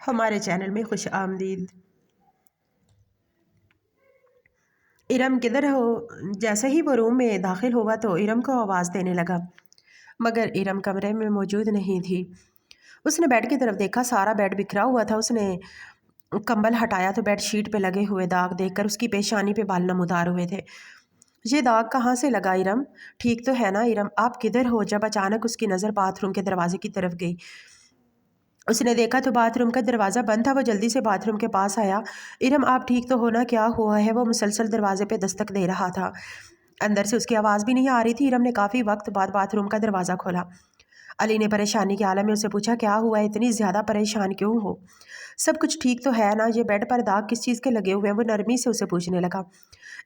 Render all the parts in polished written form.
ہمارے چینل میں خوش آمدید۔ ارم کدھر ہو؟ جیسے ہی وہ روم میں داخل ہوا تو ارم کو آواز دینے لگا، مگر ارم کمرے میں موجود نہیں تھی۔ اس نے بیڈ کی طرف دیکھا، سارا بیڈ بکھرا ہوا تھا۔ اس نے کمبل ہٹایا تو بیڈ شیٹ پہ لگے ہوئے داغ دیکھ کر اس کی پیشانی پہ بال نمودار ہوئے تھے۔ یہ داغ کہاں سے لگا ارم؟ ٹھیک تو ہے نا ارم؟ آپ کدھر ہو؟ جب اچانک اس کی نظر باتھ روم کے دروازے کی طرف گئی، اس نے دیکھا تو باتھ روم کا دروازہ بند تھا۔ وہ جلدی سے باتھ روم کے پاس آیا۔ ارم آپ ٹھیک تو ہو نا؟ کیا ہوا ہے؟ وہ مسلسل دروازے پہ دستک دے رہا تھا، اندر سے اس کی آواز بھی نہیں آ رہی تھی۔ ارم نے کافی وقت بعد باتھ روم کا دروازہ کھولا۔ علی نے پریشانی کے عالم میں اسے پوچھا، کیا ہوا ہے؟ اتنی زیادہ پریشان کیوں ہو؟ سب کچھ ٹھیک تو ہے نا؟ یہ بیڈ پر داغ کس چیز کے لگے ہوئے ہیں؟ وہ نرمی سے اسے پوچھنے لگا۔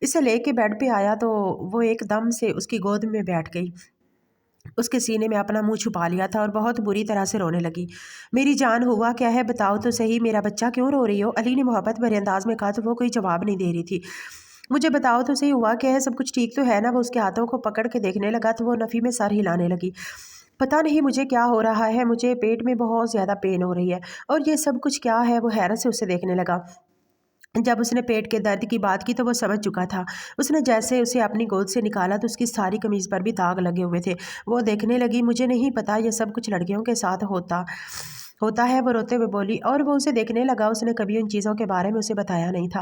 اسے لے کے بیڈ پہ آیا تو وہ ایک دم سے اس کی گود میں بیٹھ گئی، اس کے سینے میں اپنا منہ چھپا لیا تھا اور بہت بری طرح سے رونے لگی۔ میری جان ہوا کیا ہے؟ بتاؤ تو صحیح، میرا بچہ کیوں رو رہی ہو؟ علی نے محبت بھرے انداز میں کہا تو وہ کوئی جواب نہیں دے رہی تھی۔ مجھے بتاؤ تو صحیح، ہوا کیا ہے؟ سب کچھ ٹھیک تو ہے نا؟ وہ اس کے ہاتھوں کو پکڑ کے دیکھنے لگا تو وہ نفی میں سر ہلانے لگی۔ پتہ نہیں مجھے کیا ہو رہا ہے، مجھے پیٹ میں بہت زیادہ پین ہو رہی ہے، اور یہ سب کچھ کیا ہے؟ وہ حیرت سے اسے دیکھنے لگا۔ جب اس نے پیٹ کے درد کی بات کی تو وہ سمجھ چکا تھا۔ اس نے جیسے اسے اپنی گود سے نکالا تو اس کی ساری قمیض پر بھی داغ لگے ہوئے تھے۔ وہ دیکھنے لگی، مجھے نہیں پتا یہ سب کچھ لڑکیوں کے ساتھ ہوتا ہے، وہ روتے ہوئے بولی، اور وہ اسے دیکھنے لگا۔ اس نے کبھی ان چیزوں کے بارے میں اسے بتایا نہیں تھا،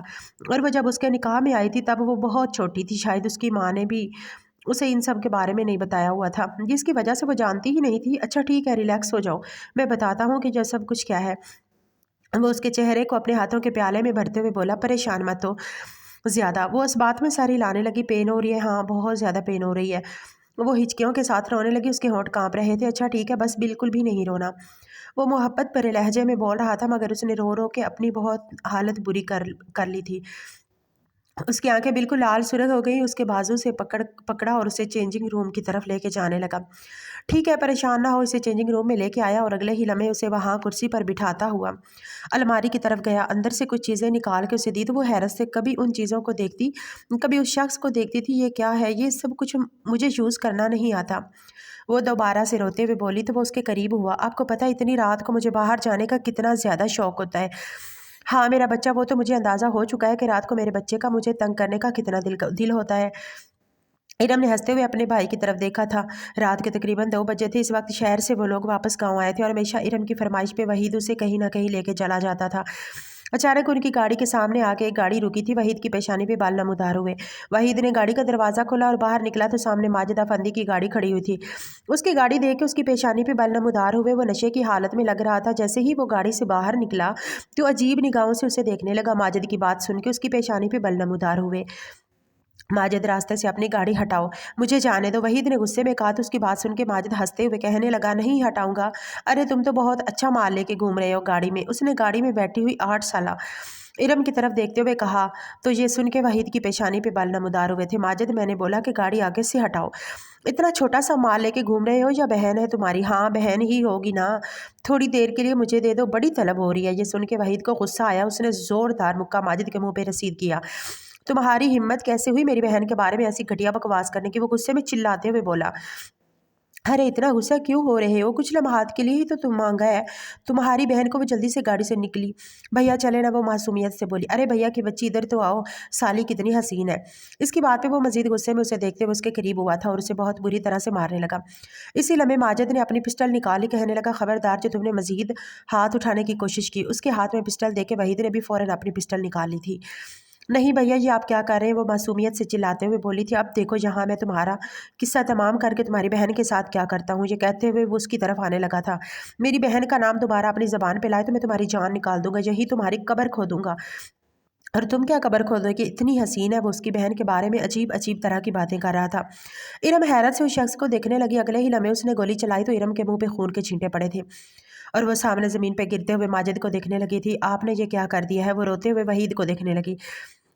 اور وہ جب اس کے نکاح میں آئی تھی تب وہ بہت چھوٹی تھی، شاید اس کی ماں نے بھی اسے ان سب کے بارے میں نہیں بتایا ہوا تھا، جس کی وجہ سے وہ جانتی ہی نہیں تھی۔ اچھا ٹھیک ہے، ریلیکس ہو جاؤ، میں بتاتا ہوں کہ یہ سب کچھ کیا ہے۔ وہ اس کے چہرے کو اپنے ہاتھوں کے پیالے میں بھرتے ہوئے بولا، پریشان مت ہو زیادہ۔ وہ اس بات میں سر ہلانے لگی، پین ہو رہی ہے؟ ہاں بہت زیادہ پین ہو رہی ہے۔ وہ ہچکیوں کے ساتھ رونے لگی، اس کے ہونٹ کانپ رہے تھے۔ اچھا ٹھیک ہے، بس بالکل بھی نہیں رونا۔ وہ محبت بھرے لہجے میں بول رہا تھا، مگر اس نے رو رو کے اپنی بہت حالت بری کر لی تھی۔ اس کی آنکھیں بالکل لال سرخ ہو گئی، اس کے بازو سے پکڑا اور اسے چینجنگ روم کی طرف لے کے جانے لگا۔ ٹھیک ہے، پریشان نہ ہو، اسے چینجنگ روم میں لے کے آیا اور اگلے ہی لمحے اسے وہاں کرسی پر بٹھاتا ہوا الماری کی طرف گیا، اندر سے کچھ چیزیں نکال کے اسے دی تو وہ حیرت سے کبھی ان چیزوں کو دیکھتی، کبھی اس شخص کو دیکھتی تھی۔ یہ کیا ہے؟ یہ سب کچھ مجھے یوز کرنا نہیں آتا۔ وہ دوبارہ سے روتے ہوئے بولی تو وہ اس کے قریب ہوا۔ آپ کو پتہ ہے اتنی رات کو مجھے باہر جانے کا کتنا زیادہ شوق ہوتا ہے؟ ہاں میرا بچہ، وہ تو مجھے اندازہ ہو چکا ہے کہ رات کو میرے بچے کا مجھے تنگ کرنے کا کتنا دل ہوتا ہے۔ ارم نے ہنستے ہوئے اپنے بھائی کی طرف دیکھا تھا۔ رات کے تقریباً 2 بجے تھے۔ اس وقت شہر سے وہ لوگ واپس گاؤں آئے تھے اور ہمیشہ ارم کی فرمائش پہ وحید اسے کہیں نہ کہیں لے کے چلا جاتا تھا۔ اچانک ان کی گاڑی کے سامنے آ کے ایک گاڑی رکی تھی۔ وحید کی پیشانی پہ بال نمودار ہوئے۔ وحید نے گاڑی کا دروازہ کھولا اور باہر نکلا تو سامنے ماجد افندی کی گاڑی کھڑی ہوئی تھی۔ اس کی گاڑی دیکھ کے اس کی پیشانی پہ بال نمودار ہوئے۔ وہ نشے کی حالت میں لگ رہا تھا۔ جیسے ہی وہ گاڑی سے باہر نکلا تو عجیب نگاہوں سے اسے دیکھنے لگا۔ ماجد کی بات سن کے اس کی پیشانی پہ بال نمودار ہوئے۔ ماجد، راستے سے اپنی گاڑی ہٹاؤ، مجھے جانے دو، وحید نے غصے میں کہا تو اس کی بات سن کے ماجد ہنستے ہوئے کہنے لگا، نہیں ہٹاؤں گا، ارے تم تو بہت اچھا مال لے کے گھوم رہے ہو گاڑی میں۔ اس نے گاڑی میں بیٹھی ہوئی 8 سالہ ارم کی طرف دیکھتے ہوئے کہا تو یہ سن کے وحید کی پیشانی پہ بال نمودار ہوئے تھے۔ ماجد، میں نے بولا کہ گاڑی آگے سے ہٹاؤ، اتنا چھوٹا سا مال لے کے گھوم رہے ہو، یا بہن ہے تمہاری؟ ہاں بہن ہی ہوگی نا، تھوڑی دیر کے لیے مجھے دے دو، بڑی طلب ہو رہی ہے۔ یہ سن کے وحید کو غصہ آیا، اس نے زوردار مکہ ماجد کے منہ پہ رسید کیا۔ تمہاری ہمت کیسے ہوئی میری بہن کے بارے میں ایسی گھٹیا بکواس کرنے کی؟ وہ غصے میں چلاتے ہوئے بولا، ارے اتنا غصہ کیوں ہو رہے ہو؟ کچھ لمحات کے لیے ہی تو تم مانگا ہے تمہاری بہن کو۔ وہ جلدی سے گاڑی سے نکلی۔ بھیا چلے نا، وہ معصومیت سے بولی۔ ارے بھیا کی بچی ادھر تو آؤ، سالی کتنی حسین ہے۔ اس کی بات پہ وہ مزید غصے میں اسے دیکھتے ہوئے اس کے قریب ہوا تھا اور اسے بہت بری طرح سے مارنے لگا۔ اسی لمحے ماجد نے اپنی پسٹل نکالی، کہنے لگا، خبردار جو تم نے مزید ہاتھ اٹھانے کی کوشش کی۔ اس کے ہاتھ میں پسٹل دیکھ کے وحید نے بھی فوراً اپنی پسٹل نکال لی تھی۔ نہیں بھیا، یہ آپ کیا کر رہے ہیں؟ وہ معصومیت سے چلاتے ہوئے بولی تھی۔ اب دیکھو یہاں میں تمہارا قصہ تمام کر کے تمہاری بہن کے ساتھ کیا کرتا ہوں۔ یہ کہتے ہوئے وہ اس کی طرف آنے لگا تھا۔ میری بہن کا نام دوبارہ اپنی زبان پہ لائے تو میں تمہاری جان نکال دوں گا، یہی تمہاری قبر کھودوں گا۔ اور تم کیا قبر کھودو گے؟ اتنی حسین ہے؟ وہ اس کی بہن کے بارے میں عجیب عجیب طرح کی باتیں کر رہا تھا۔ ارم حیرت سے اس شخص کو دیکھنے لگی۔ اگلے ہی لمحے اس نے گولی چلائی تو ارم کے منہ پہ خون کے چھینٹے پڑے تھے اور وہ سامنے زمین پہ گرتے ہوئے ماجد کو دیکھنے لگی تھی۔ آپ نے یہ کیا کر دیا ہے؟ وہ روتے ہوئے وحید کو دیکھنے لگی۔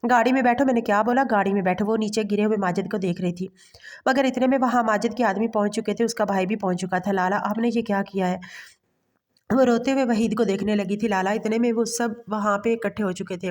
گاڑی میں بیٹھو، میں نے کیا بولا؟ گاڑی میں بیٹھو۔ وہ نیچے گرے ہوئے ماجد کو دیکھ رہی تھی، مگر اتنے میں وہاں ماجد کے آدمی پہنچ چکے تھے، اس کا بھائی بھی پہنچ چکا تھا۔ لالا، آپ نے یہ کیا کیا ہے؟ وہ روتے ہوئے وحید کو دیکھنے لگی تھی۔ لالا، اتنے میں وہ سب وہاں پہ اکٹھے ہو چکے تھے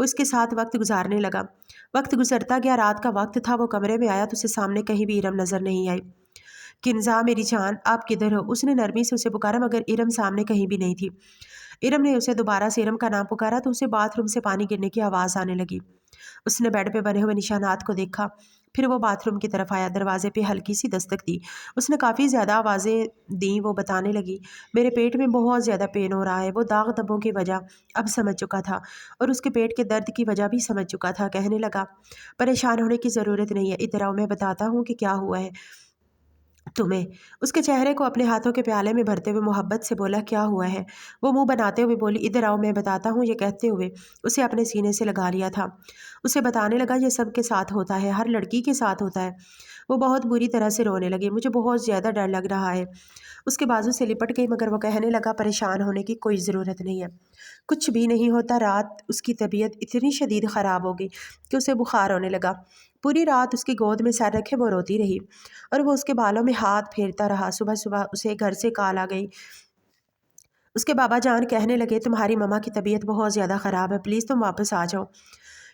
وہ اس کے ساتھ وقت گزارنے لگا۔ وقت گزرتا گیا، رات کا وقت تھا، وہ کمرے میں آیا تو اسے سامنے کہیں بھی ارم نظر نہیں آئی۔ کنزا میری جان، آپ کدھر ہو؟ اس نے نرمی سے اسے پکارا، مگر ارم سامنے کہیں بھی نہیں تھی۔ ارم نے اسے دوبارہ سے ارم کا نام پکارا تو اسے باتھ روم سے پانی گرنے کی آواز آنے لگی۔ اس نے بیڈ پہ بنے ہوئے نشانات کو دیکھا، پھر وہ باتھ روم کی طرف آیا، دروازے پہ ہلکی سی دستک دی۔ اس نے کافی زیادہ آوازیں دیں، وہ بتانے لگی، میرے پیٹ میں بہت زیادہ پین ہو رہا ہے۔ وہ داغ دھبوں کی وجہ اب سمجھ چکا تھا اور اس کے پیٹ کے درد کی وجہ بھی سمجھ چکا تھا۔ کہنے لگا، پریشان ہونے کی ضرورت نہیں ہے، ادھر آؤ، میں بتاتا ہوں کہ کیا ہوا ہے تمہیں۔ اس کے چہرے کو اپنے ہاتھوں کے پیالے میں بھرتے ہوئے محبت سے بولا، کیا ہوا ہے؟ وہ منہ بناتے ہوئے بولی، ادھر آؤ، میں بتاتا ہوں۔ یہ کہتے ہوئے اسے اپنے سینے سے لگا لیا تھا۔ اسے بتانے لگا، یہ سب کے ساتھ ہوتا ہے، ہر لڑکی کے ساتھ ہوتا ہے۔ وہ بہت بری طرح سے رونے لگی، مجھے بہت زیادہ ڈر لگ رہا ہے۔ اس کے بازو سے لپٹ گئی، مگر وہ کہنے لگا، پریشان ہونے کی کوئی ضرورت نہیں ہے، کچھ بھی نہیں ہوتا۔ رات اس کی طبیعت اتنی شدید خراب ہو گئی کہ اسے بخار ہونے لگا۔ پوری رات اس کی گود میں سر رکھے وہ روتی رہی اور وہ اس کے بالوں میں ہاتھ پھیرتا رہا۔ صبح صبح اسے گھر سے کال آ گئی۔ اس کے بابا جان کہنے لگے، تمہاری ماما کی طبیعت بہت زیادہ خراب ہے، پلیز تم واپس آ جاؤ۔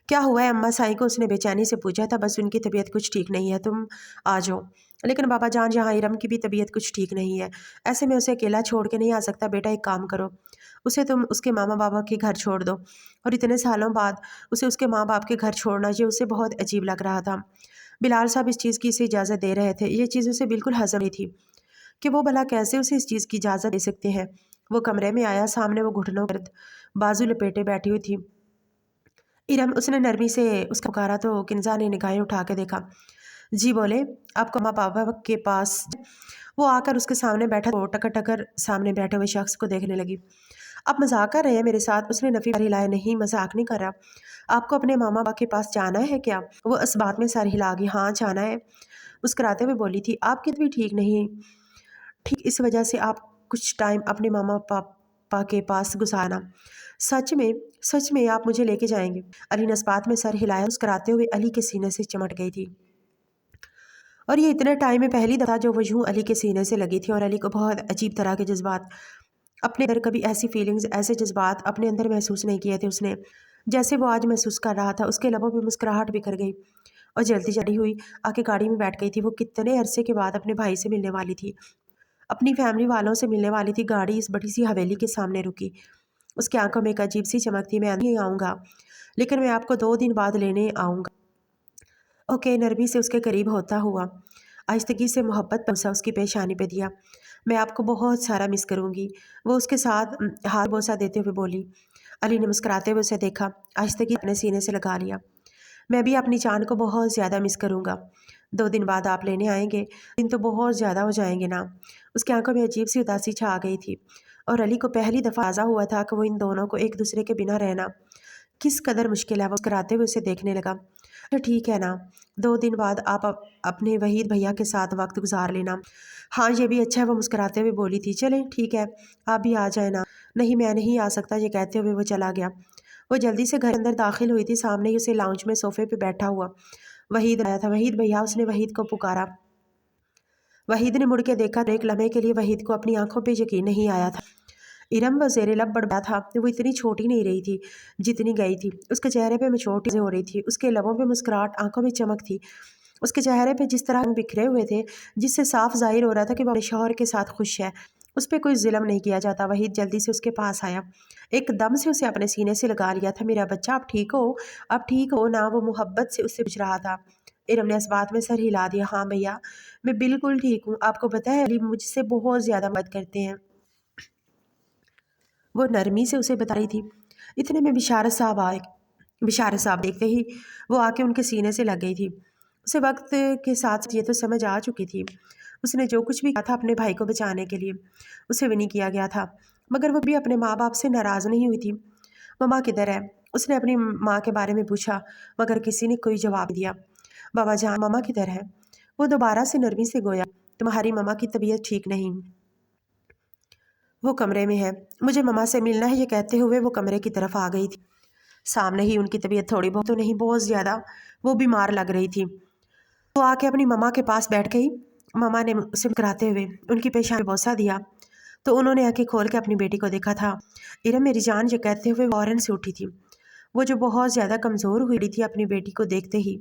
کیا ہوا ہے اماں سائی کو؟ اس نے بے چینی سے پوچھا تھا۔ بس ان کی طبیعت کچھ ٹھیک نہیں ہے، تم آ جاؤ۔ لیکن بابا جان، یہاں ارم کی بھی طبیعت کچھ ٹھیک نہیں ہے، ایسے میں اسے اکیلا چھوڑ کے نہیں آ سکتا۔ بیٹا ایک کام کرو، اسے تم اس کے ماما بابا کے گھر چھوڑ دو۔ اور اتنے سالوں بعد اسے اس کے ماں باپ کے گھر چھوڑنا، یہ اسے بہت عجیب لگ رہا تھا۔ بلال صاحب اس چیز کی اسے اجازت دے رہے تھے، یہ چیز اسے بالکل ہضم نہیں تھی کہ وہ بھلا کیسے اسے اس چیز کی اجازت دے سکتے ہیں۔ وہ کمرے میں آیا، سامنے وہ گھٹنوں گرد بازو لپیٹے بیٹھی ہوئی تھی۔ ارم، اس نے نرمی سے اس کا پکارا تو کنزا نے نگاہیں اٹھا کے دیکھا۔ جی بولے، آپ کو ماں بابا کے پاس؟ وہ آ کر اس کے سامنے بیٹھا تو ٹکر ٹکر سامنے بیٹھے ہوئے شخص کو دیکھنے لگی۔ آپ مذاق کر رہے ہیں میرے ساتھ؟ اس نے نفی پر ہلایا، نہیں مذاق نہیں کر رہا، آپ کو اپنے ماما باپ کے پاس جانا ہے کیا؟ وہ اس بات میں سر ہلا گئی، ہاں جانا ہے، مسکراتے ہوئے بولی تھی۔ آپ کی بھی ٹھیک نہیں، ٹھیک اس وجہ سے آپ کچھ ٹائم اپنے ماما پاپا کے پاس گزارنا۔ سچ میں آپ مجھے لے کے جائیں گے؟ علی نے اس بات میں سر ہلایا، مسکراتے ہوئے علی کے سینے سے چمٹ گئی تھی۔ اور یہ اتنے ٹائم میں پہلی دفعہ جو وہ یوں علی کے سینے سے لگی تھی، اور علی کو بہت عجیب طرح کے جذبات اپنے اندر، کبھی ایسی فیلنگز، ایسے جذبات اپنے اندر محسوس نہیں کیے تھے اس نے، جیسے وہ آج محسوس کر رہا تھا۔ اس کے لبوں پہ مسکراہٹ بکھر گئی اور جلدی جلدی ہوئی آ کے گاڑی میں بیٹھ گئی تھی۔ وہ کتنے عرصے کے بعد اپنے بھائی سے ملنے والی تھی، اپنی فیملی والوں سے ملنے والی تھی۔ گاڑی اس بڑی سی حویلی کے سامنے رکی، اس کی آنکھوں میں ایک عجیب سی چمک تھی۔ میں نہیں آؤں گا، لیکن میں آپ کو 2 دن بعد لینے آؤں گا، اوکے؟ نرمی سے اس کے قریب ہوتا ہوا آہستگی سے محبت بوسہ اس کی پیشانی پہ دیا۔ میں آپ کو بہت سارا مس کروں گی، وہ اس کے ساتھ ہاتھ بوسہ دیتے ہوئے بولی۔ علی نے مسکراتے ہوئے اسے دیکھا، آہستگی اپنے سینے سے لگا لیا۔ میں بھی اپنی جان کو بہت زیادہ مس کروں گا، 2 دن بعد آپ لینے آئیں گے، دن تو بہت زیادہ ہو جائیں گے نا۔ اس کی آنکھوں میں عجیب سی اداسی چھا گئی تھی اور علی کو پہلی دفعہ اندازہ ہوا تھا کہ وہ ان دونوں کو ایک دوسرے کے بنا رہنا کس قدر مشکل ہے۔ وہ مسکراتے ہوئے اسے دیکھنے لگا، ٹھیک ہے نا، 2 دن بعد آپ اپنے وحید بھیا کے ساتھ وقت گزار لینا۔ ہاں یہ بھی اچھا ہے، وہ مسکراتے ہوئے بولی تھی۔ چلیں ٹھیک ہے، آپ بھی آ جائیں نا۔ نہیں میں نہیں آ سکتا، یہ کہتے ہوئے وہ چلا گیا۔ وہ جلدی سے گھر اندر داخل ہوئی تھی، سامنے ہی اسے لاؤنج میں صوفے پہ بیٹھا ہوا وحید آیا تھا۔ وحید بھیا، اس نے وحید کو پکارا۔ وحید نے مڑ کے دیکھا تو ایک لمحے کے لیے وحید کو اپنی آنکھوں پہ یقین نہیں آیا تھا۔ ارم وہ زیر لب بڑھا تھا، وہ اتنی چھوٹی نہیں رہی تھی جتنی گئی تھی۔ اس کے چہرے پہ مچوٹ ہو رہی تھی، اس کے لبوں پہ مسکراہٹ، آنکھوں میں چمک تھی۔ اس کے چہرے پہ جس طرح بکھرے ہوئے تھے، جس سے صاف ظاہر ہو رہا تھا کہ وہ اپنے شوہر کے ساتھ خوش ہے، اس پہ کوئی ظلم نہیں کیا جاتا۔ وحید جلدی سے اس کے پاس آیا، ایک دم سے اسے اپنے سینے سے لگا لیا تھا۔ میرا بچہ، آپ ٹھیک ہو؟ آپ ٹھیک ہو نا؟ وہ محبت سے اس سے پوچھ رہا تھا۔ ارم نے اس بات میں سر ہلا دیا، ہاں بھیا میں بالکل ٹھیک ہوں۔ آپ کو پتہ ہے علی مجھ سے بہت زیادہ محبت کرتے ہیں، وہ نرمی سے اسے بتا رہی تھی۔ اتنے میں بشارت صاحب آئے، بشارت صاحب دیکھتے ہی وہ آ کے ان کے سینے سے لگ گئی تھی۔ اسے وقت کے ساتھ یہ تو سمجھ آ چکی تھی، اس نے جو کچھ بھی کیا تھا اپنے بھائی کو بچانے کے لیے، اسے ونی کیا گیا تھا، مگر وہ بھی اپنے ماں باپ سے ناراض نہیں ہوئی تھی۔ ماما کدھر ہے؟ اس نے اپنی ماں کے بارے میں پوچھا، مگر کسی نے کوئی جواب دیا۔ بابا جان، ماما کدھر ہے؟ وہ دوبارہ سے نرمی سے گویا، تمہاری ماما کی طبیعت ٹھیک نہیں، وہ کمرے میں ہے، مجھے ماما سے ملنا ہے۔ یہ کہتے ہوئے وہ کمرے کی طرف آ گئی تھی۔ سامنے ہی ان کی طبیعت تھوڑی بہت تو نہیں، بہت زیادہ وہ بیمار لگ رہی تھی۔ وہ آ کے اپنی ماما کے پاس بیٹھ گئی۔ ماما نے اسے مسکراتے ہوئے ان کی پیشانی پہ بوسہ دیا تو انہوں نے آنکھیں کھول کے اپنی بیٹی کو دیکھا تھا۔ ارم میری جان، یہ کہتے ہوئے فوراً سے اٹھی تھی۔ وہ جو بہت زیادہ کمزور ہوئی تھی اپنی بیٹی کو دیکھتے ہی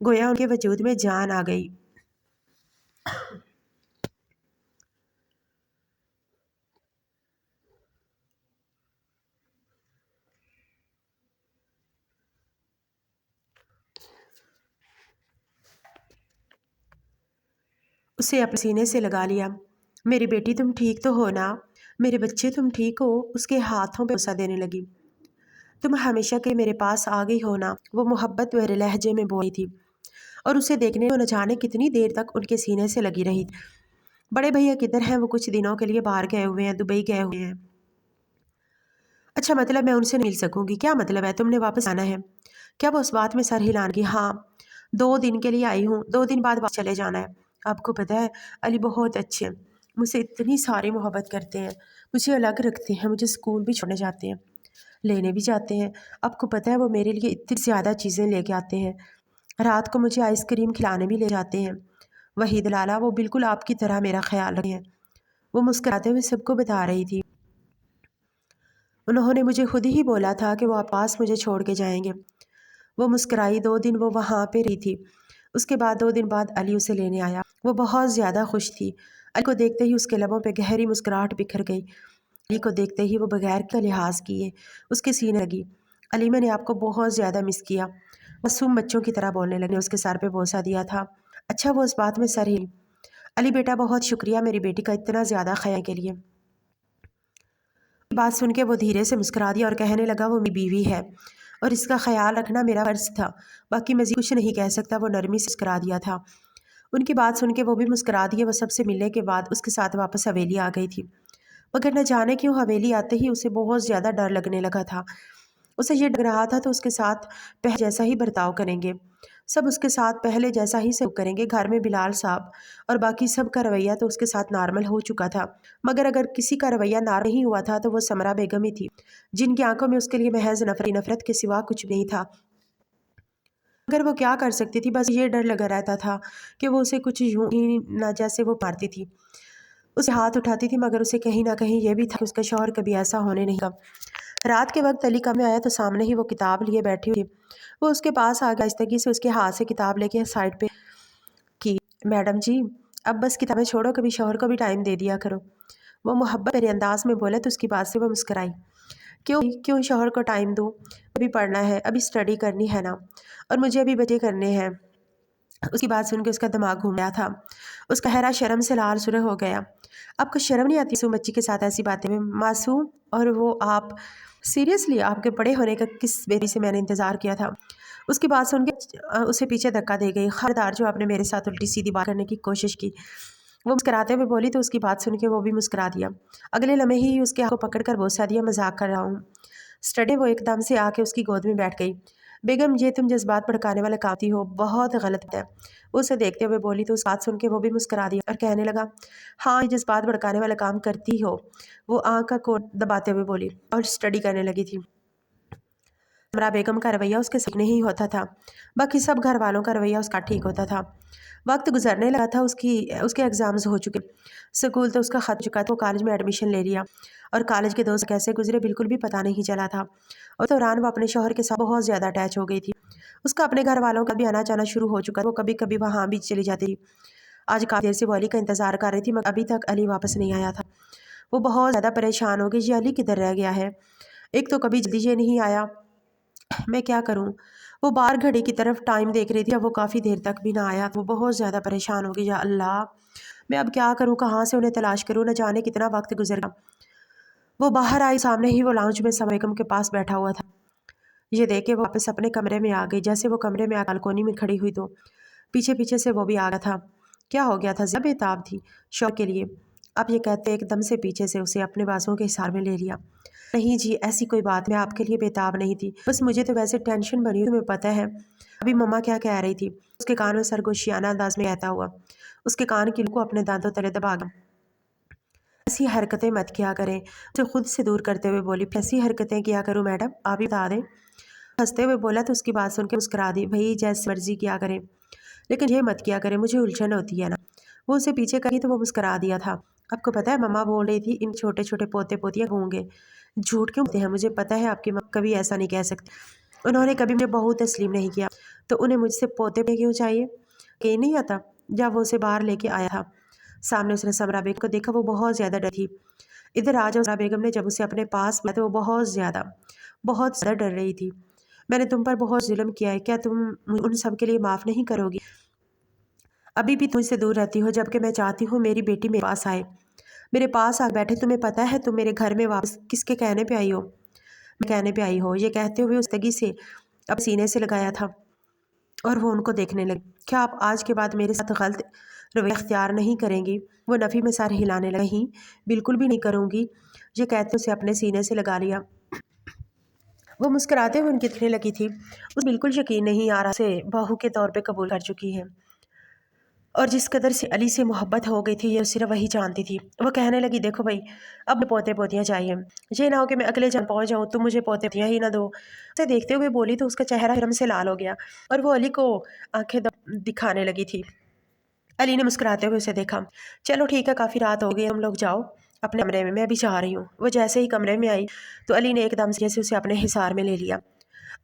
گویا ان کے وجود میں جان آ گئی۔ اسے اپنے سینے سے لگا لیا۔ میری بیٹی تم ٹھیک تو ہو نا؟ میرے بچے تم ٹھیک ہو؟ اس کے ہاتھوں پہ بوسہ دینے لگی۔ تم ہمیشہ کے میرے پاس آ گئی ہو نا؟ وہ محبت بھرے لہجے میں بولی تھی اور اسے دیکھنے کو نہ جانے کتنی دیر تک ان کے سینے سے لگی رہی۔ بڑے بھیا کدھر ہیں؟ وہ کچھ دنوں کے لیے باہر گئے ہوئے ہیں، دبئی گئے ہوئے ہیں۔ اچھا مطلب میں ان سے مل سکوں گی؟ کیا مطلب ہے؟ تم نے واپس آنا ہے کیا؟ وہ اس بات میں سر ہلان کی۔ ہاں 2 دن کے لیے آئی ہوں، 2 دن بعد واپس چلے جانا ہے۔ آپ کو پتہ ہے علی بہت اچھے ہیں، مجھ سے اتنی ساری محبت کرتے ہیں، مجھے الگ رکھتے ہیں، مجھے اسکول بھی چھوڑنے جاتے ہیں، لینے بھی جاتے ہیں۔ آپ کو پتہ ہے وہ میرے لیے اتنی زیادہ چیزیں لے کے آتے ہیں، رات کو مجھے آئس کریم کھلانے بھی لے جاتے ہیں۔ وحید لالا وہ بالکل آپ کی طرح میرا خیال رکھتے ہیں۔ وہ مسکراتے ہوئے سب کو بتا رہی تھی۔ انہوں نے مجھے خود ہی بولا تھا کہ وہ آپاس مجھے چھوڑ کے جائیں گے۔ وہ مسکرائی۔ 2 دن وہ وہاں پہ رہی تھی۔ اس کے بعد 2 دن بعد علی اسے لینے آیا۔ وہ بہت زیادہ خوش تھی۔ علی کو دیکھتے ہی اس کے لبوں پہ گہری مسکراہٹ بکھر گئی۔ علی کو دیکھتے ہی وہ بغیر کا لحاظ کیے اس کے سینے لگی۔ علی میں نے آپ کو بہت زیادہ مس کیا۔ معصوم بچوں کی طرح بولنے لگے۔ اس کے سر پہ بوسہ دیا تھا۔ اچھا وہ اس بات میں سر ہلی۔ علی بیٹا بہت شکریہ میری بیٹی کا اتنا زیادہ خیال کے لیے۔ بات سن کے وہ دھیرے سے مسکرا دیا اور کہنے لگا وہ میری بیوی ہے اور اس کا خیال رکھنا میرا فرض تھا، باقی مزید کچھ نہیں کہہ سکتا۔ وہ نرمی سے مسکرا دیا تھا۔ ان کی بات سن کے وہ بھی مسکرا دیے۔ وہ سب سے ملنے کے بعد اس کے ساتھ واپس حویلی آ گئی تھی، مگر نہ جانے کیوں حویلی آتے ہی اسے بہت زیادہ ڈر لگنے لگا تھا۔ اسے یہ لگ رہا تھا تو اس کے ساتھ پہلے جیسا ہی برتاؤ کریں گے، سب اس کے ساتھ پہلے جیسا ہی سلوک کریں گے۔ گھر میں بلال صاحب اور باقی سب کا رویہ تو اس کے ساتھ نارمل ہو چکا تھا، مگر اگر کسی کا رویہ نارمل نہیں ہوا تھا تو وہ سمرا بیگم ہی تھی، جن کی آنکھوں میں اس کے لیے محض نفرت کے سوا کچھ نہیں تھا۔ مگر وہ کیا کر سکتی تھی؟ بس یہ ڈر لگا رہتا تھا کہ وہ اسے کچھ یوں ہی نہ جیسے وہ مارتی تھی، اسے ہاتھ اٹھاتی تھی، مگر اسے کہیں نہ کہیں یہ بھی تھا کہ اس کا شوہر کبھی ایسا ہونے نہیں گا۔ رات کے وقت علی کمرے میں آیا تو سامنے ہی وہ کتاب لیے بیٹھی ہوئی تھی۔ وہ اس کے پاس آ گیا، آہستگی سے اس کے ہاتھ سے کتاب لے کے سائڈ پہ کی۔ میڈم جی اب بس کتابیں چھوڑو، کبھی شوہر کو بھی ٹائم دے دیا کرو۔ وہ محبت بھرے انداز میں بولا تو اس کی بات سے وہ مسکرائی۔ کیوں شوہر کو ٹائم دوں؟ ابھی پڑھنا ہے، ابھی اسٹڈی کرنی ہے نا، اور مجھے ابھی بچے کرنے ہیں۔ اس کی بات سن کے اس کا دماغ گھوم گیا تھا۔ اس کا چہرہ شرم سے لال سرخ ہو گیا۔ آپ کو شرم نہیں آتی معصوم بچی کے ساتھ ایسی باتیں میں؟ معصوم اور وہ آپ؟ سیریسلی آپ کے بڑے ہونے کا کس بیٹی سے میں نے انتظار کیا تھا؟ اس کی بات سن کے اسے پیچھے دھکا دے گئی۔ خبردار جو آپ نے میرے ساتھ الٹی سیدھی بات کرنے کی کوشش کی۔ وہ مسکراتے ہوئے بولی تو اس کی بات سن کے وہ بھی مسکرا دیا۔ اگلے لمحے ہی اس کے ہاتھ کو پکڑ کر بوسہ دیا۔ مذاق کر رہا ہوں اسٹڈی۔ وہ ایک دم سے آ کے اس کی گود میں بیٹھ گئی۔ بیگم یہ تم جذبات بھڑکانے والا کام ہو، بہت غلط ہے۔ وہ اسے دیکھتے ہوئے بولی تو اس بات سن کے وہ بھی مسکرا دیا اور کہنے لگا ہاں یہ جذبات بھڑکانے والا کام کرتی ہو۔ وہ آنکھ کا کوٹ دباتے ہوئے بولی اور اسٹڈی کرنے لگی تھی۔ سمرا بیگم کا رویہ اس کے ساتھ نہیں ہوتا تھا، باقی سب گھر والوں کا رویہ اس کا ٹھیک ہوتا تھا۔ وقت گزرنے لگا تھا، اس کے ایگزامز ہو چکے، سکول تو اس کا ختم چکا تھا۔ وہ کالج میں ایڈمیشن لے لیا اور کالج کے 2 سال کیسے گزرے بالکل بھی پتہ نہیں چلا تھا۔ اور دوران وہ اپنے شوہر کے ساتھ بہت زیادہ اٹیچ ہو گئی تھی۔ اس کا اپنے گھر والوں کا بھی آنا جانا شروع ہو چکا تھا۔ وہ کبھی کبھی وہاں بھی چلی جاتی تھی۔ آج کافی دیر سے وہ علی کا انتظار کر رہی تھی، مگر ابھی تک علی واپس نہیں آیا تھا۔ وہ بہت زیادہ پریشان ہو گئی، یہ علی کدھر رہ گیا ہے؟ ایک تو کبھی جلدی یہ نہیں آیا، میں کیا کروں؟ وہ بار گھڑی کی طرف ٹائم دیکھ رہی تھی، اب وہ کافی دیر تک بھی نہ آیا۔ وہ بہت زیادہ پریشان ہو گئی، یا اللہ میں اب کیا کروں، کہاں سے انہیں تلاش کروں، نہ جانے کتنا وقت گزر گیا۔ وہ باہر آئی، سامنے ہی وہ لاؤنج میں سمرا بیگم کے پاس بیٹھا ہوا تھا۔ یہ دیکھ کے وہ واپس اپنے کمرے میں آ گئی۔ جیسے وہ کمرے میں بالکونی میں کھڑی ہوئی تو پیچھے پیچھے سے وہ بھی آ گیا تھا۔ کیا ہو گیا تھا؟ زیادہ بےتاب تھی شوہر کے لیے؟ آپ یہ کہتے ایک دم سے پیچھے سے اسے اپنے بازوں کے حصار میں لے لیا۔ نہیں جی ایسی کوئی بات، میں آپ کے لیے بےتاب نہیں تھی، بس مجھے تو ویسے ٹینشن بنی، تمہیں پتہ ہے ابھی مما کیا کہہ رہی تھی؟ اس کے کان میں سرگوشیانہ انداز میں کہتا ہوا اس کے کان کی لو کو اپنے دانتوں تلے دبا گیا۔ ایسی حرکتیں مت کیا کریں، اسے خود سے دور کرتے ہوئے بولی ایسی حرکتیں کیا کروں میڈم، آپ ہی بتا دیں۔ ہنستے ہوئے بولا تو اس کی بات سن کے مسکرا دی۔ بھئی جیسے مرضی کیا کریں، لیکن یہ مت کیا کریں، مجھے الجھن ہوتی ہے نا۔ وہ اسے پیچھے کری تو وہ مسکرا دیا تھا۔ آپ کو پتہ ہے مما بول رہی تھی ان چھوٹے چھوٹے پوتے پوتیاں ہوں گے۔ جھوٹ کیوں بولتے ہیں؟ مجھے پتہ ہے آپ کی ماں کبھی ایسا نہیں کہہ سکتی۔ انہوں نے کبھی مجھے بہو تسلیم نہیں کیا، تو انہیں مجھ سے پوتے پہ کیوں چاہیے؟ کہ نہیں آتا جب وہ اسے باہر لے کے آیا تھا۔ سامنے اس نے سمرہ بیگم کو دیکھا، وہ بہت زیادہ ڈر تھی۔ ادھر آ جاؤ، سمرہ بیگم نے جب اسے اپنے پاس بلایا تو وہ بہت زیادہ ڈر رہی تھی۔ میں نے تم پر بہت ظلم کیا ہے، کیا تم ان سب کے لیے معاف نہیں کرو گی؟ ابھی بھی تم سے دور رہتی ہو، جبکہ میں چاہتی ہوں میری بیٹی میرے پاس آئے، میرے پاس آ بیٹھے۔ تمہیں پتہ ہے تم میرے گھر میں واپس کس کے کہنے پہ آئی ہو؟ میں کہنے پہ آئی ہو، یہ کہتے ہوئے اس تگی سے اب سینے سے لگایا تھا اور وہ ان کو دیکھنے لگی۔ کیا آپ آج کے بعد میرے ساتھ غلط رویہ اختیار نہیں کریں گی؟ وہ نفی میں سر ہلانے لگی۔ بالکل بھی نہیں کروں گی، یہ کہتے اسے اپنے سینے سے لگا لیا۔ وہ مسکراتے ہوئے ان کی دیکھنے لگی تھی۔ اس بالکل یقین نہیں آ رہا سے بہو کے طور پہ قبول کر چکی ہے، اور جس قدر سے علی سے محبت ہو گئی تھی یہ صرف وہی جانتی تھی۔ وہ کہنے لگی، دیکھو بھائی، اب مجھے پوتے پوتیاں چاہیے، یہ نہ ہو کہ میں اگلے جان پہنچ جاؤں تم مجھے پوتے پوتیاں ہی نہ دو۔ اسے دیکھتے ہوئے بولی تو اس کا چہرہ شرم سے لال ہو گیا اور وہ علی کو آنکھیں دکھانے لگی تھی۔ علی نے مسکراتے ہوئے اسے دیکھا۔ چلو ٹھیک ہے، کافی رات ہو گئی، ہم لوگ جاؤ اپنے کمرے میں بھی چاہ رہی ہوں۔ وہ جیسے ہی کمرے میں آئی تو علی نے ایک دم سے اسے اپنے حصار میں لے لیا۔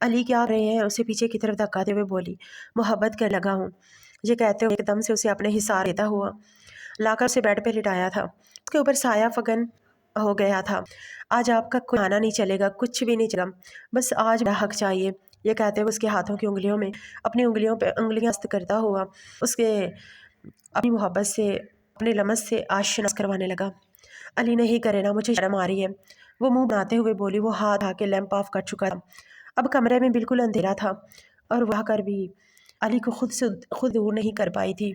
علی کیا رہے ہیں؟ اسے پیچھے کی طرف دھکاتے ہوئے بولی۔ محبت کر لگا ہوں، یہ کہتے ہوئے ایک دم سے اسے اپنے حصار لیتا ہوا لا کر اسے بیڈ پہ لٹایا تھا۔ اس کے اوپر سایہ فگن ہو گیا تھا۔ آج آپ کا کوئی آنا نہیں چلے گا، کچھ بھی نہیں چلے گا، بس آج میرا حق چاہیے۔ یہ کہتے ہوئے اس کے ہاتھوں کی انگلیوں میں اپنی انگلیوں پہ انگلیاں است کرتا ہوا اس کے اپنی محبت سے اپنے لمس سے آشنا کروانے لگا۔ علی نہیں کرے نا، مجھے شرم آ رہی ہے، وہ منہ بناتے ہوئے بولی۔ وہ ہاتھ آ کے لیمپ آف کر چکا تھا۔ اب کمرے میں بالکل اندھیرا تھا اور وہاں کر بھی علی کو خود دور نہیں کر پائی تھی۔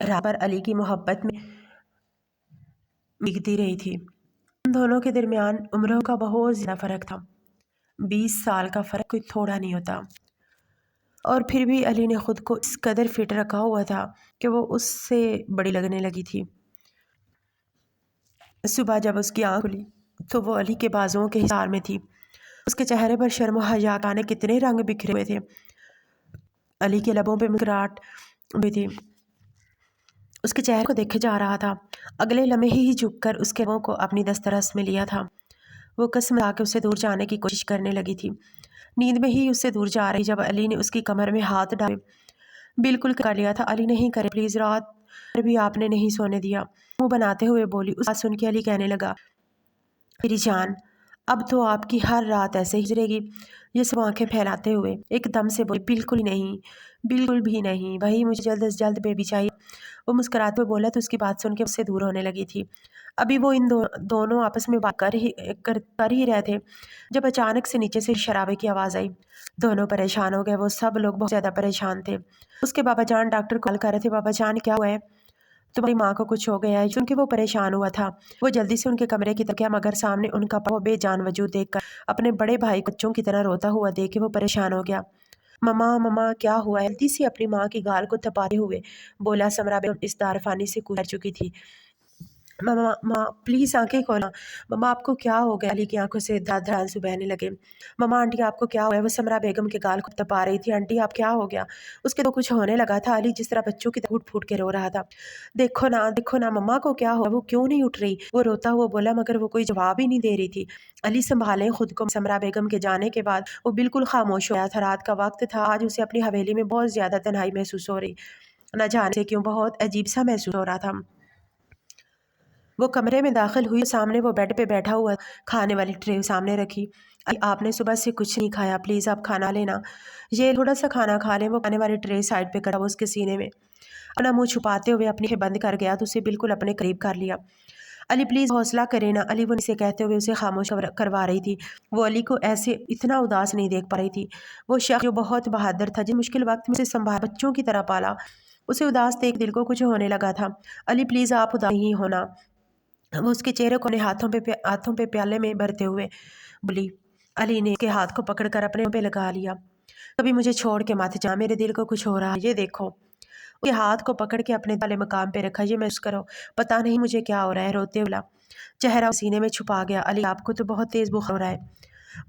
رات پر علی کی محبت میں بگتی رہی تھی۔ ان دونوں کے درمیان عمروں کا بہت زیادہ فرق تھا، 20 سال کا فرق کوئی تھوڑا نہیں ہوتا، اور پھر بھی علی نے خود کو اس قدر فٹ رکھا ہوا تھا کہ وہ اس سے بڑی لگنے لگی تھی۔ صبح جب اس کی آنکھ کھلی تو وہ علی کے بازوؤں کے حصار میں تھی۔ اس کے چہرے پر شرم و حیا نے کتنے رنگ بکھرے ہوئے تھے۔ علی کے لبوں پہ مسکراہٹ بھی تھی، اس کے چہرے کو دیکھے جا رہا تھا۔ اگلے لمحے ہی جھک کر اس کے لبوں کو اپنی دسترس میں لیا تھا۔ وہ قسم لا کے اسے دور جانے کی کوشش کرنے لگی تھی، نیند میں ہی اس سے دور جا رہی جب علی نے اس کی کمر میں ہاتھ ڈالے بالکل کر لیا تھا۔ علی نہیں کرے پلیز، رات بھی آپ نے نہیں سونے دیا، منہ بناتے ہوئے بولی۔ اس بات سن کے علی کہنے لگا، میری جان، اب تو آپ کی ہر رات ایسے ہی گزرے گی؟ یہ سب آنکھیں پھیلاتے ہوئے ایک دم سے بولی، بالکل ہی نہیں، بالکل بھی نہیں، وہی مجھے جلد از جلد بیبی چاہیے۔ وہ مسکراتے ہوئے بولا تو اس کی بات سن کے اس سے دور ہونے لگی تھی۔ ابھی وہ ان دونوں آپس میں بات کر ہی رہے تھے جب اچانک سے نیچے سے شرابے کی آواز آئی۔ دونوں پریشان ہو گئے، وہ سب لوگ بہت زیادہ پریشان تھے۔ اس کے بابا جان ڈاکٹر کال کر رہے تھے، بابا جان کیا ہوا ہے؟ تمہاری ماں کو کچھ ہو گیا ہے؟ چونکہ وہ پریشان ہوا تھا، وہ جلدی سے ان کے کمرے کی طرف گیا، مگر سامنے ان کا وہ بے جان وجود دیکھ کر اپنے بڑے بھائی بچوں کی طرح روتا ہوا دیکھ کے وہ پریشان ہو گیا۔ مما مما کیا ہوا ہے؟ جلدی سے اپنی ماں کی گال کو تپاتے ہوئے بولا۔ سمرہ بیگم اس دارفانی سے کر چکی تھی۔ ماما ماں پلیز آنکھیں کھولا، ماما آپ کو کیا ہو گیا؟ علی کی آنکھوں سے دھڑام سے بہنے لگے۔ ماما آنٹی آپ کو کیا ہوا ہے؟ وہ سمرہ بیگم کے گال کو تپا رہی تھی۔ آنٹی آپ کیا ہو گیا؟ اس کے تو کچھ ہونے لگا تھا، علی جس طرح بچوں کی طرح پھوٹ پھوٹ کے رو رہا تھا۔ دیکھو نا ماما کو کیا ہوا، وہ کیوں نہیں اٹھ رہی؟ وہ روتا ہوا بولا، مگر وہ کوئی جواب ہی نہیں دے رہی تھی۔ علی سنبھالیں خود کو۔ سمرہ بیگم کے جانے کے بعد وہ بالکل خاموش ہو گیا تھا۔ رات کا وقت تھا، آج اسے اپنی حویلی میں بہت زیادہ تنہائی محسوس ہو رہی، نہ جانے سے کیوں بہت عجیب سا محسوس ہو رہا تھا۔ وہ کمرے میں داخل ہوئی، سامنے وہ بیڈ پہ بیٹھا ہوا، کھانے والی ٹرے سامنے رکھی۔ آپ نے صبح سے کچھ نہیں کھایا، پلیز آپ کھانا لینا، یہ تھوڑا سا کھانا کھا لیں۔ وہ کھانے والی ٹرے سائڈ پہ کرا وہ اس کے سینے میں اپنا منہ چھپاتے ہوئے اپنی بند کر گیا تو اسے بالکل اپنے قریب کر لیا۔ علی پلیز حوصلہ کرے نا، علی وہ اسے کہتے ہوئے اسے خاموش کروا رہی تھی۔ وہ علی کو ایسے اتنا اداس نہیں دیکھ پا رہی تھی۔ وہ شخص جو بہت بہادر تھا، جس مشکل وقت میں اسے سنبھالا، بچوں کی طرح پالا، اسے اداس دیکھ دل کو کچھ ہونے لگا تھا۔ علی پلیز آپ اداس نہیں ہونا، وہ اس کے چہرے کو اپنے ہاتھوں پہ پیالے میں بھرتے ہوئے بولی۔ علی نے اس کے ہاتھ کو پکڑ کر اپنے منہ پہ لگا لیا۔ کبھی مجھے چھوڑ کے مت جا، میرے دل کو کچھ ہو رہا ہے، یہ دیکھو۔ اس کے ہاتھ کو پکڑ کے اپنے والے مقام پہ رکھا، یہ محسوس کرو، پتہ نہیں مجھے کیا ہو رہا ہے، روتے بولا۔ چہرہ سینے میں چھپا گیا۔ علی آپ کو تو بہت تیز بخار ہو رہا ہے۔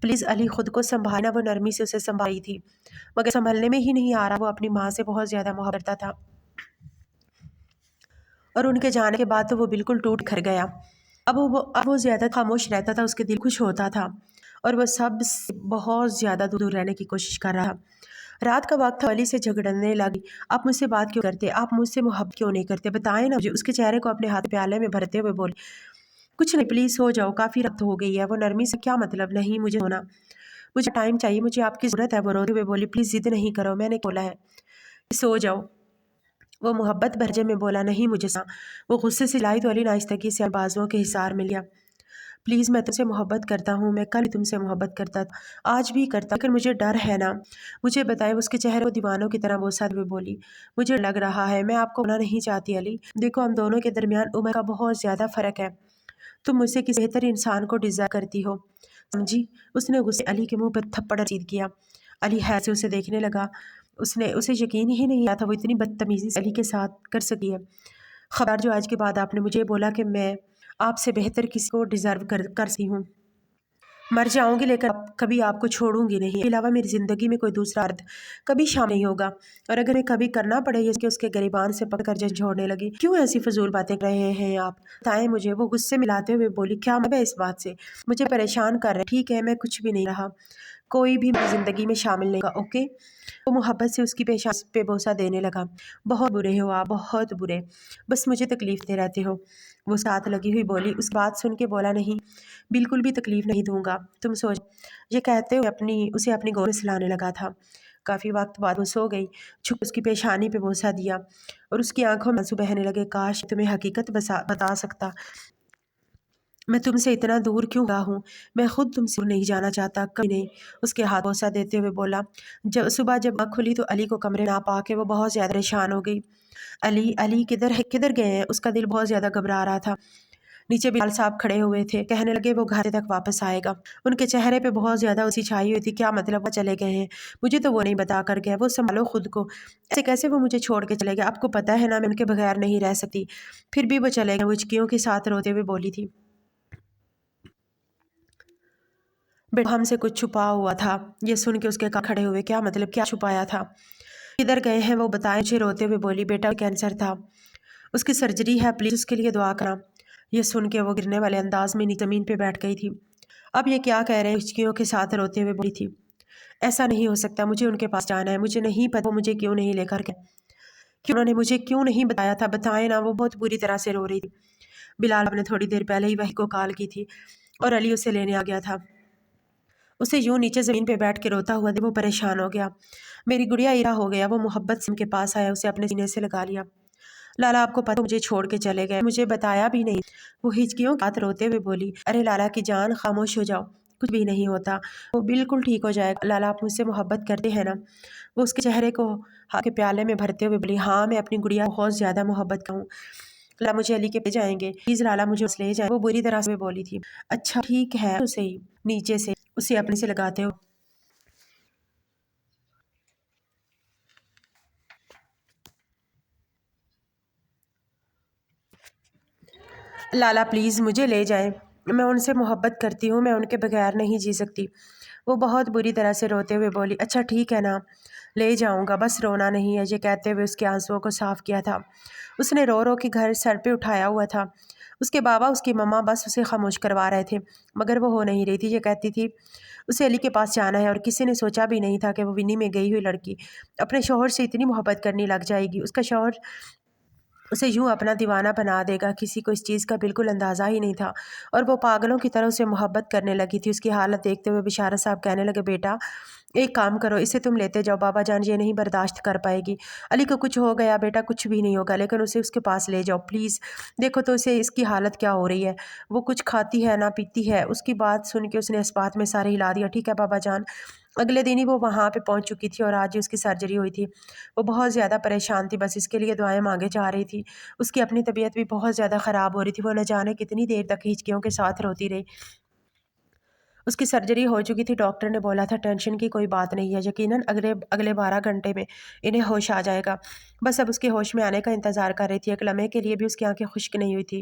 پلیز علی خود کو سنبھالنا۔ وہ نرمی سے اسے سنبھال رہی تھی مگر سنبھلنے میں ہی نہیں آ رہا۔ وہ اپنی ماں سے بہت زیادہ محبت کرتا تھا اور ان کے جانے کے بعد تو وہ بالکل ٹوٹ کر گیا۔ اب وہ زیادہ خاموش رہتا تھا، اس کے دل خوش ہوتا تھا اور وہ سب سے بہت زیادہ دور رہنے کی کوشش کر رہا۔ رات کا وقت تھا، علی سے جھگڑنے لگی۔ آپ مجھ سے بات کیوں کرتے؟ آپ مجھ سے محبت کیوں نہیں کرتے؟ بتائیں نا مجھے۔ اس کے چہرے کو اپنے ہاتھ پیالے میں بھرتے ہوئے بولی، کچھ نہیں، پلیز سو جاؤ، کافی رات ہو گئی ہے۔ وہ نرمی سے، کیا مطلب؟ نہیں، مجھے سونا، مجھے ٹائم چاہیے، مجھے آپ کی ضرورت ہے۔ وہ روتے ہوئے بولی، پلیز ضد نہیں کرو، میں نے بولا ہے سو جاؤ۔ وہ محبت بھرجے میں بولا، نہیں مجھے سونا۔ وہ غصے سے لائی تو علی ناشتگی سے بازوؤں کے حصار میں لیا۔ پلیز، میں تم سے محبت کرتا ہوں، میں کل بھی تم سے محبت کرتا تھا، آج بھی کرتا، لیکن مجھے ڈر ہے نا، مجھے بتائیں۔ اس کے چہرے کو دیوانوں کی طرح بوسہ ہوئے بولی، مجھے لگ رہا ہے میں آپ کو بھولا نہیں چاہتی علی، دیکھو ہم دونوں کے درمیان عمر کا بہت زیادہ فرق ہے، تم مجھ سے کسی بہتر انسان کو ڈیزائر کرتی ہو، سمجھی؟ اس نے غصے علی کے منہ پر تھپڑ رسید کیا۔ علی حیرت سے اسے دیکھنے لگا، اسے یقین ہی نہیں آتا وہ اتنی بدتمیزی سے علی کے ساتھ کر سکی ہے۔ خبردار، جو آج کے بعد آپ نے مجھے بولا کہ میں آپ سے بہتر کسی کو ڈیزرو کر سکتی ہوں، مر جاؤں گی لیکن کبھی آپ کو چھوڑوں گی نہیں، اس کے علاوہ میری زندگی میں کوئی دوسرا مرد کبھی شامل نہیں ہوگا، اور اگر میں کبھی کرنا پڑے یہ کہ اس کے گریبان سے پکڑ کر جھوڑنے لگی۔ کیوں ایسی فضول باتیں کر رہے ہیں آپ؟ بتائیں مجھے۔ وہ غصے ملاتے ہوئے بولی، کیا مطلب ہے اس بات سے؟ مجھے پریشان کر رہے، ٹھیک ہے میں کچھ بھی نہیں رہا، کوئی بھی میری زندگی میں شامل نہیں ہوگا، اوکے؟ وہ محبت سے اس کی پیشانی پہ بوسہ دینے لگا، بہت برے ہو آپ، بہت برے، بس مجھے تکلیف دے رہتے ہو۔ وہ ساتھ لگی ہوئی بولی۔ اس بات سن کے بولا، نہیں، بالکل بھی تکلیف نہیں دوں گا، تم سو جاؤ۔ یہ کہتے ہوئے اسے اپنی گود میں سلانے لگا تھا۔ کافی وقت بعد وہ سو گئی، چھپ اس کی پیشانی پہ بوسہ دیا اور اس کی آنکھوں میں آنسو بہنے لگے۔ کاش تمہیں حقیقت بتا سکتا، میں تم سے اتنا دور کیوں گیا ہوں، میں خود تم سے دور نہیں جانا چاہتا، کبھی نہیں۔ اس کے ہاتھ بوسہ دیتے ہوئے بولا۔ صبح جب آنکھ کھلی تو علی کو کمرے نہ پا کے وہ بہت زیادہ پریشان ہو گئی۔ علی کدھر گئے ہیں؟ اس کا دل بہت زیادہ گھبرا رہا تھا۔ نیچے بلال صاحب کھڑے ہوئے تھے، کہنے لگے وہ گھر تک واپس آئے گا۔ ان کے چہرے پہ بہت زیادہ اسی چھائی ہوئی تھی۔ کیا مطلب؟ وہ چلے گئے ہیں؟ مجھے تو وہ نہیں بتا کر گئے۔ وہ سنبھالو خود کو، ایسے کیسے وہ مجھے چھوڑ کے چلے گئے؟ آپ کو پتہ ہے نا میں ان کے بغیر نہیں رہ سکتی۔ پھر بھی وہ چلے گئے، وہ ہچکیوں کے ساتھ روتے ہوئے بولی تھی، بیٹا ہم سے کچھ چھپا ہوا تھا۔ یہ سن کے اس کے کان کھڑے ہوئے، کیا مطلب؟ کیا چھپایا تھا؟ کدھر گئے ہیں وہ بتائیں مجھے؟ روتے ہوئے بولی، بیٹا کینسر تھا، اس کی سرجری ہے، پلیز اس کے لیے دعا کرنا۔ یہ سن کے وہ گرنے والے انداز میں زمین پہ بیٹھ گئی تھی۔ اب یہ کیا کہہ رہے ہیں؟ ہچکیوں کے ساتھ روتے ہوئے بولی تھی، ایسا نہیں ہو سکتا، مجھے ان کے پاس جانا ہے، مجھے نہیں پتا وہ مجھے کیوں نہیں لے کر گئے، انہوں نے مجھے کیوں نہیں بتایا تھا، بتائیں نا۔ وہ بہت بری طرح سے رو رہی تھی۔ بلال نے تھوڑی دیر پہلے ہی وحی کو کال کی تھی اور علی اسے لینے آ گیا تھا۔ اسے یوں نیچے زمین پہ بیٹھ کے روتا ہوا وہ پریشان ہو گیا۔ میری گڑیا ایرا ہو گیا۔ وہ محبت سے ان کے پاس آیا، اسے اپنے سینے سے لگا لیا۔ لالا آپ کو پتہ مجھے چھوڑ کے چلے گئے، مجھے بتایا بھی نہیں۔ وہ ہچکیوں کے ساتھ روتے ہوئے بولی، ارے لالا کی جان خاموش ہو جاؤ، کچھ بھی نہیں ہوتا، وہ بالکل ٹھیک ہو جائے گا۔ لالا آپ مجھ سے محبت کرتے ہیں نا؟ وہ اس کے چہرے کو ہاتھ کے پیالے میں بھرتے ہوئے بولی، ہاں میں اپنی گڑیا بہت زیادہ محبت کروں۔ لالا مجھے علی کے پہ جائیں گے، پلیز لالا مجھے لے جائیں۔ وہ بری طرح سے بولی تھی، اچھا ٹھیک ہے، اسے ہی نیچے سے اسے اپنے سے لگاتے ہو۔ لالا پلیز مجھے لے جائیں، میں ان سے محبت کرتی ہوں، میں ان کے بغیر نہیں جی سکتی۔ وہ بہت بری طرح سے روتے ہوئے بولی، اچھا ٹھیک ہے نا، لے جاؤں گا، بس رونا نہیں ہے۔ یہ کہتے ہوئے اس کے آنسوؤں کو صاف کیا تھا۔ اس نے رو رو کے گھر سر پہ اٹھایا ہوا تھا۔ اس کے بابا اس کی ماما بس اسے خاموش کروا رہے تھے مگر وہ ہو نہیں رہی تھی۔ یہ کہتی تھی اسے علی کے پاس جانا ہے، اور کسی نے سوچا بھی نہیں تھا کہ وہ ونی میں گئی ہوئی لڑکی اپنے شوہر سے اتنی محبت کرنے لگ جائے گی۔ اس کا شوہر اسے یوں اپنا دیوانہ بنا دے گا، کسی کو اس چیز کا بالکل اندازہ ہی نہیں تھا، اور وہ پاگلوں کی طرح اسے محبت کرنے لگی تھی۔ اس کی حالت دیکھتے ہوئے بشارت صاحب کہنے لگے، بیٹا ایک کام کرو، اسے تم لیتے جاؤ، بابا جان یہ نہیں برداشت کر پائے گی۔ علی کو کچھ ہو گیا بیٹا، کچھ بھی نہیں ہوگا، لیکن اسے اس کے پاس لے جاؤ پلیز، دیکھو تو اسے اس کی حالت کیا ہو رہی ہے، وہ کچھ کھاتی ہے نہ پیتی ہے۔ اس کی بات سن کے اس نے اس بات میں سارے ہلا دیا، ٹھیک ہے بابا جان۔ اگلے دن ہی وہ وہاں پہ پہنچ چکی تھی اور آج ہی اس کی سرجری ہوئی تھی۔ وہ بہت زیادہ پریشان تھی، بس اس کے لیے دعائیں مانگے جا رہی تھی۔ اس کی اپنی طبیعت بھی بہت زیادہ خراب ہو رہی تھی، وہ نہ جانے کتنی دیر تک ہچکیوں کے ساتھ روتی رہی۔ اس کی سرجری ہو چکی تھی، ڈاکٹر نے بولا تھا ٹینشن کی کوئی بات نہیں ہے، یقیناً اگلے 12 گھنٹے میں انہیں ہوش آ جائے گا۔ بس اب اس کے ہوش میں آنے کا انتظار کر رہی تھی۔ ایک لمحے کے لیے بھی اس کی آنکھیں خشک نہیں ہوئی تھی۔